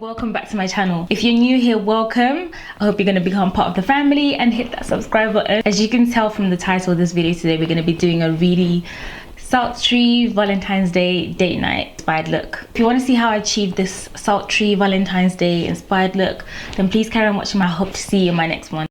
welcome back to my channel. If you're new here, welcome. I hope you're going to become part of the family and hit that subscribe button. As you can tell from the title of this video today, we're going to be doing a really sultry Valentine's Day date night inspired look. If you want to see how I achieved this sultry Valentine's Day inspired look, then please carry on watching. I hope to see you in my next one.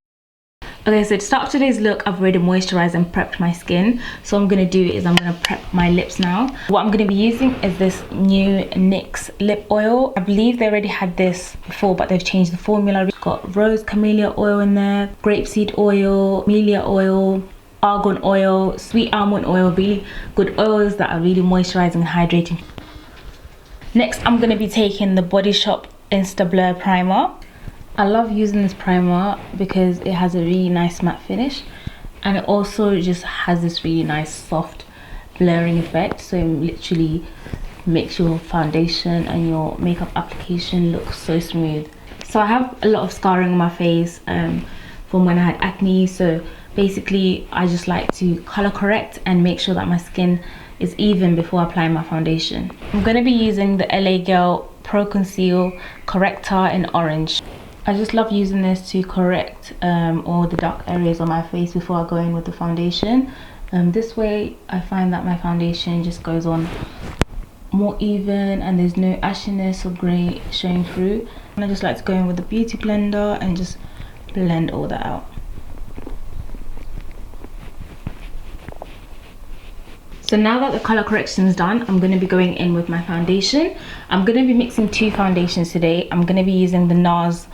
Okay, so to start today's look, I've already moisturized and prepped my skin. So what I'm going to do is I'm going to prep my lips now. What I'm going to be using is this new NYX Lip Oil. I believe they already had this before, but they've changed the formula. We've got rose camellia oil in there, grapeseed oil, camellia oil, argan oil, sweet almond oil. Really good oils that are really moisturizing and hydrating. Next, I'm going to be taking the Body Shop Insta Blur Primer. I love using this primer because it has a really nice matte finish, and it also just has this really nice soft blurring effect, so it literally makes your foundation and your makeup application look so smooth. So I have a lot of scarring on my face from when I had acne, so basically I just like to color correct and make sure that my skin is even before applying my foundation. I'm going to be using the LA Girl Pro Conceal Corrector in orange. I just love using this to correct all the dark areas on my face before I go in with the foundation. This way I find that my foundation just goes on more even and there's no ashiness or grey showing through. And I just like to go in with the beauty blender and just blend all that out. So now that the color correction is done, I'm going to be going in with my foundation. I'm going to be mixing two foundations today. I'm going to be using the Nars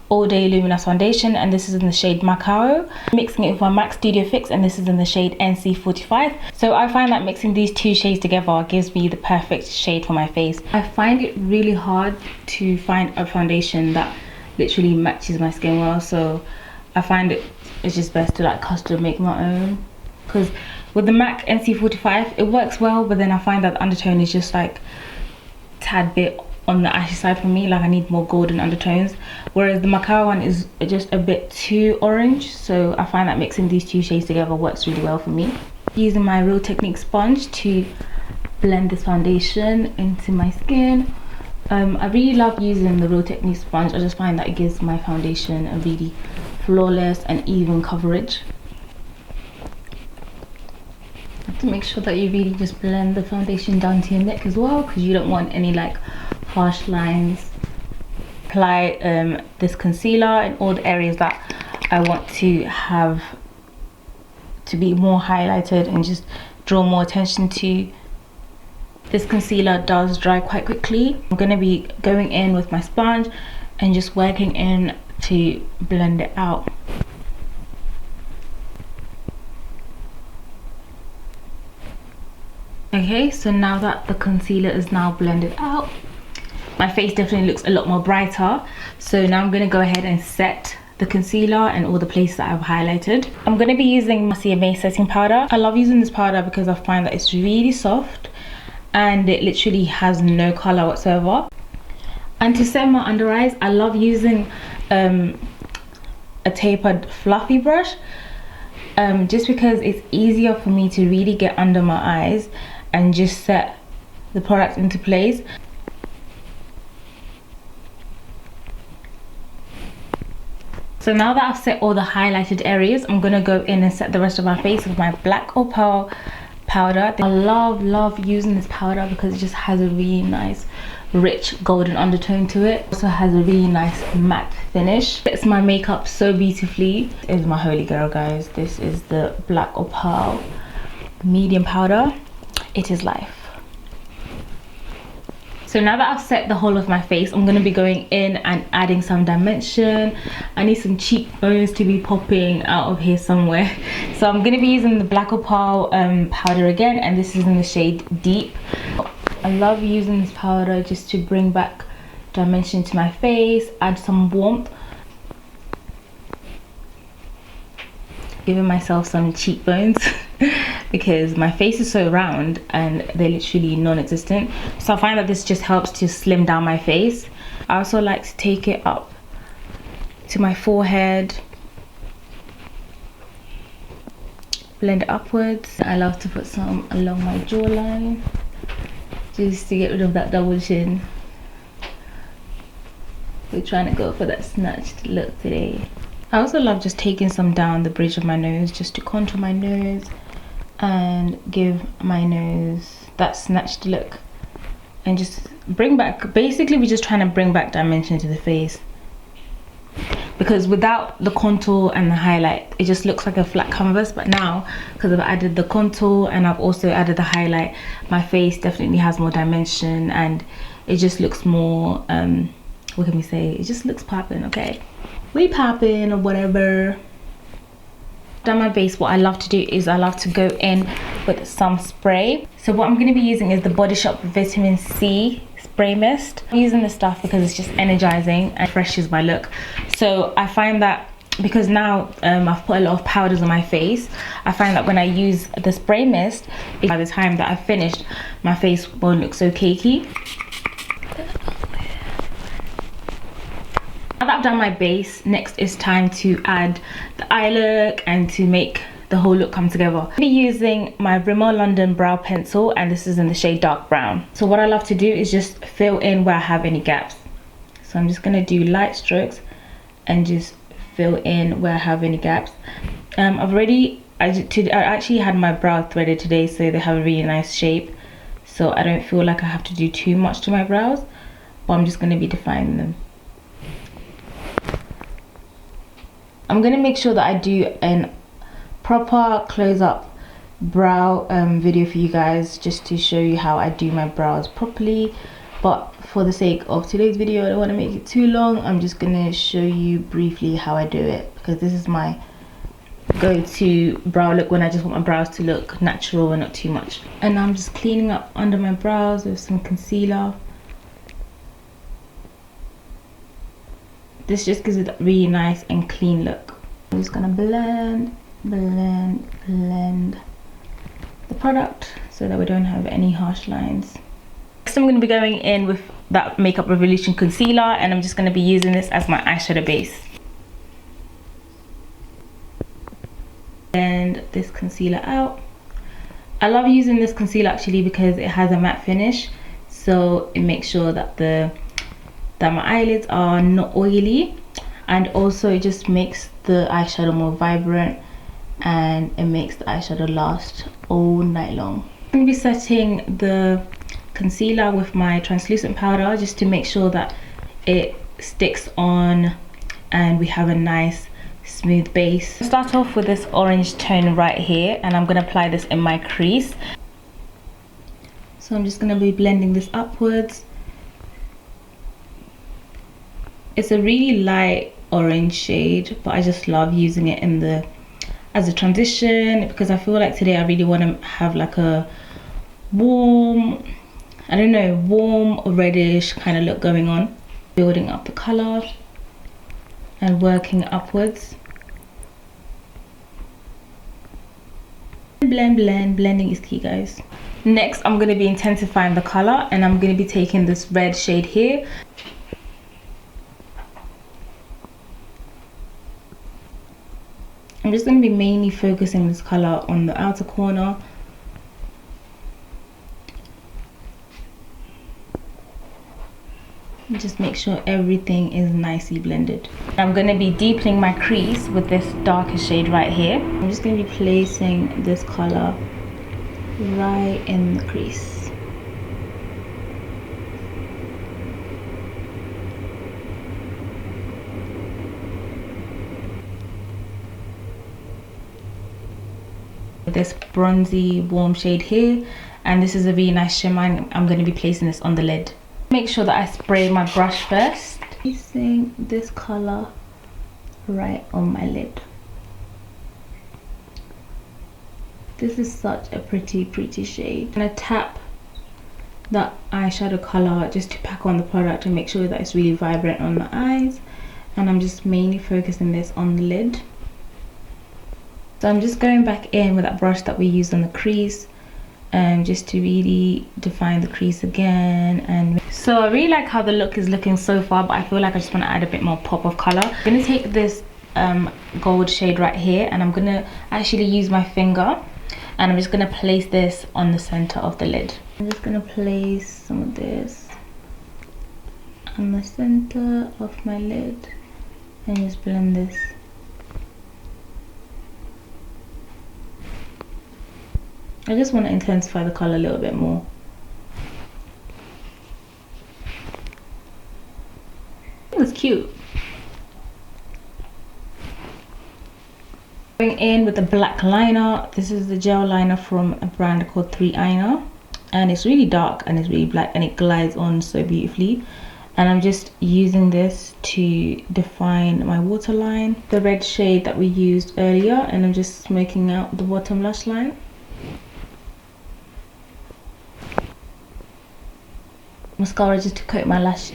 All Day Luminous foundation, and this is in the shade Macao. I'm mixing it with my MAC Studio Fix, and this is in the shade NC45. So I find that mixing these two shades together gives me the perfect shade for my face. I find it really hard to find a foundation that literally matches my skin well, so I find it's just best to like custom make my own. Because with the MAC NC45 it works well, but then I find that the undertone is just like a tad bit on the ashy side for me. Like I need more golden undertones, whereas the Macao one is just a bit too orange, so I find that mixing these two shades together works really well for me. Using my Real Technique sponge to blend this foundation into my skin. I really love using the Real Technique sponge. I just find that it gives my foundation a really flawless and even coverage. To make sure that you really just blend the foundation down to your neck as well, because you don't want any like harsh lines. Apply this concealer in all the areas that I want to have to be more highlighted and just draw more attention to. This concealer does dry quite quickly. I'm going to be going in with my sponge and just working in to blend it out. Okay, so now that the concealer is now blended out, my face definitely looks a lot more brighter. So now I'm going to go ahead and set the concealer and all the places that I've highlighted. I'm going to be using RCMA setting powder. I love using this powder because I find that it's really soft and it literally has no color whatsoever. And to set my under eyes, I love using a tapered fluffy brush, just because it's easier for me to really get under my eyes and just set the product into place. So now that I've set all the highlighted areas, I'm gonna go in and set the rest of my face with my black Opal powder. I love using this powder because it just has a really nice rich golden undertone to it. Also has a really nice matte finish. It's my makeup so beautifully. This is my holy grail, guys. This is the black Opal medium powder. It is life. So now that I've set the whole of my face, I'm going to be going in and adding some dimension. I need some cheekbones to be popping out of here somewhere. So I'm going to be using the black Opal powder again, and this is in the shade Deep. I love using this powder just to bring back dimension to my face, add some warmth, giving myself some cheekbones because my face is so round and they're literally non-existent. So I find that this just helps to slim down my face. I also like to take it up to my forehead, blend it upwards. I love to put some along my jawline just to get rid of that double chin. We're trying to go for that snatched look today. I also love just taking some down the bridge of my nose just to contour my nose and give my nose that snatched look, and just bring back, basically we're just trying to bring back dimension to the face, because without the contour and the highlight it just looks like a flat canvas. But now, because I've added the contour and I've also added the highlight, my face definitely has more dimension and it just looks more what can we say, it just looks popping. Okay, we popping or whatever. Done my base, what I love to do is I love to go in with some spray. So what I'm going to be using is the Body Shop Vitamin C spray mist. I'm using this stuff because it's just energizing and freshes my look. So I find that because now I've put a lot of powders on my face, I find that when I use the spray mist, by the time that I've finished, my face won't look so cakey. Now that I've done my base, next is time to add the eye look and to make the whole look come together. I'll be using my Rimmel London brow pencil, and this is in the shade dark brown. So what I love to do is just fill in where I have any gaps. So I'm just going to do light strokes and just fill in where I have any gaps. I actually had my brows threaded today, so they have a really nice shape, so I don't feel like I have to do too much to my brows, but I'm just going to be defining them. I'm going to make sure that I do a proper close-up brow video for you guys, just to show you how I do my brows properly. But for the sake of today's video, I don't want to make it too long. I'm just going to show you briefly how I do it, because this is my go-to brow look when I just want my brows to look natural and not too much. And I'm just cleaning up under my brows with some concealer. This just gives it a really nice and clean look. I'm just gonna blend the product so that we don't have any harsh lines. Next I'm gonna be going in with that Makeup Revolution concealer, and I'm just gonna be using this as my eyeshadow base. And this concealer out. I love using this concealer actually because it has a matte finish, so it makes sure that my eyelids are not oily, and also it just makes the eyeshadow more vibrant and it makes the eyeshadow last all night long. I'm going to be setting the concealer with my translucent powder just to make sure that it sticks on and we have a nice smooth base. I'll start off with this orange tone right here, and I'm going to apply this in my crease. So I'm just going to be blending this upwards. It's a really light orange shade, but I just love using it as a transition, because I feel like today I really want to have like a warm or reddish kind of look going on. Building up the color and working upwards. Blending is key, guys. Next I'm going to be intensifying the color, and I'm going to be taking this red shade here. I'm just going to be mainly focusing this color on the outer corner. Just make sure everything is nicely blended. I'm going to be deepening my crease with this darker shade right here. I'm just going to be placing this color right in the crease. This bronzy warm shade here, and this is a really nice shimmer. I'm going to be placing this on the lid. Make sure that I spray my brush first, placing this color right on my lid. This is such a pretty shade. I'm going to tap that eyeshadow color just to pack on the product and make sure that it's really vibrant on the eyes, and I'm just mainly focusing this on the lid. So I'm just going back in with that brush that we used on the crease, just to really define the crease again. And so I really like how the look is looking so far, but I feel like I just want to add a bit more pop of color. I'm going to take this gold shade right here, and I'm going to actually use my finger, and I'm just going to place this on the center of the lid. I'm just going to place some of this on the center of my lid and just blend this. I just want to intensify the color a little bit more. It was cute. Going in with the black liner. This is the gel liner from a brand called 3 Iner, and it's really dark and it's really black and it glides on so beautifully. And I'm just using this to define my waterline, the red shade that we used earlier, and I'm just smoking out the bottom lash line. Mascara just to coat my lash.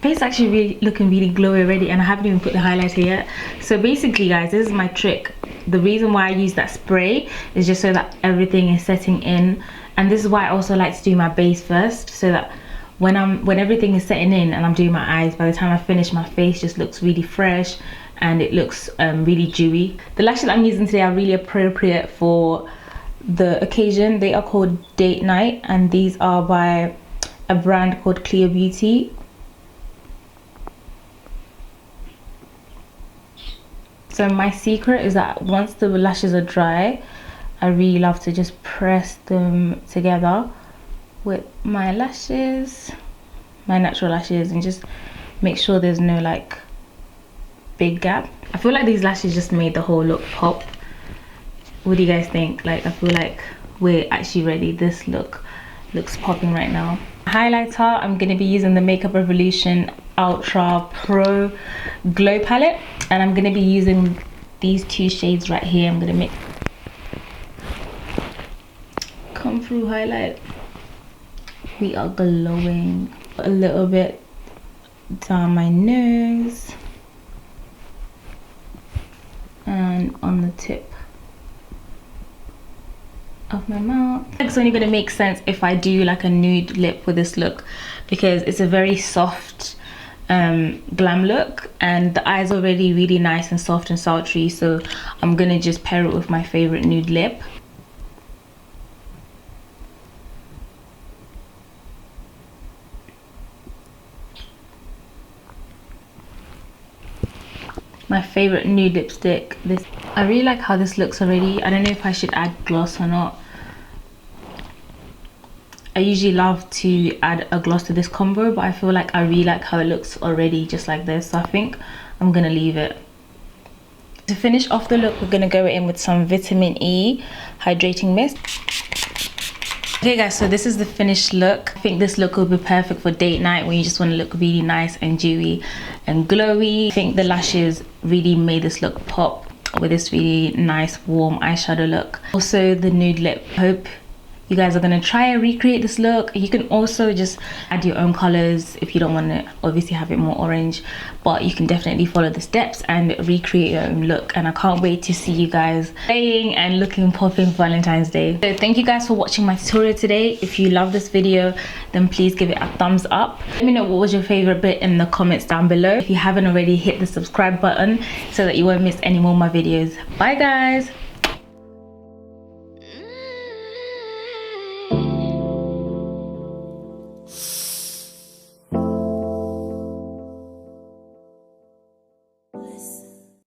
Face actually really looking really glowy already, and I haven't even put the highlighter yet. So basically guys, this is my trick. The reason why I use that spray is just so that everything is setting in, and this is why I also like to do my base first, so that when everything is setting in and I'm doing my eyes, by the time I finish, my face just looks really fresh and it looks really dewy. The lashes I'm using today are really appropriate for the occasion. They are called Date Night, and these are by a brand called Clio Beauty. So my secret is that once the lashes are dry, I really love to just press them together with my lashes, my natural lashes, and just make sure there's no like big gap. I feel like these lashes just made the whole look pop. What do you guys think? Like, I feel like we're actually ready. This look looks popping right now. Highlighter, I'm going to be using the Makeup Revolution Ultra Pro Glow Palette, and I'm going to be using these 2 shades right here. I'm going to make come through highlight. We are glowing. A little bit down my nose and on the tip of my mouth. It's only gonna make sense if I do like a nude lip with this look, because it's a very soft glam look, and the eyes are already really nice and soft and sultry, so I'm gonna just pair it with my favorite nude lip. My favorite nude lipstick. This, I really like how this looks already. I don't know if I should add gloss or not. I usually love to add a gloss to this combo, but I feel like I really like how it looks already just like this, so I think I'm gonna leave it. To finish off the look, we're gonna go in with some vitamin E hydrating mist. Okay guys, so this is the finished look. I think this look will be perfect for date night when you just want to look really nice and dewy and glowy. I think the lashes really made this look pop with this really nice warm eyeshadow look. Also the nude lip. I hope you guys are going to try and recreate this look. You can also just add your own colors if you don't want to obviously have it more orange, but you can definitely follow the steps and recreate your own look. And I can't wait to see you guys playing and looking popping for Valentine's Day. So thank you guys for watching my tutorial today. If you love this video, then please give it a thumbs up. Let me know what was your favorite bit in the comments down below. If you haven't already, hit the subscribe button so that you won't miss any more of my videos. Bye guys. Listen.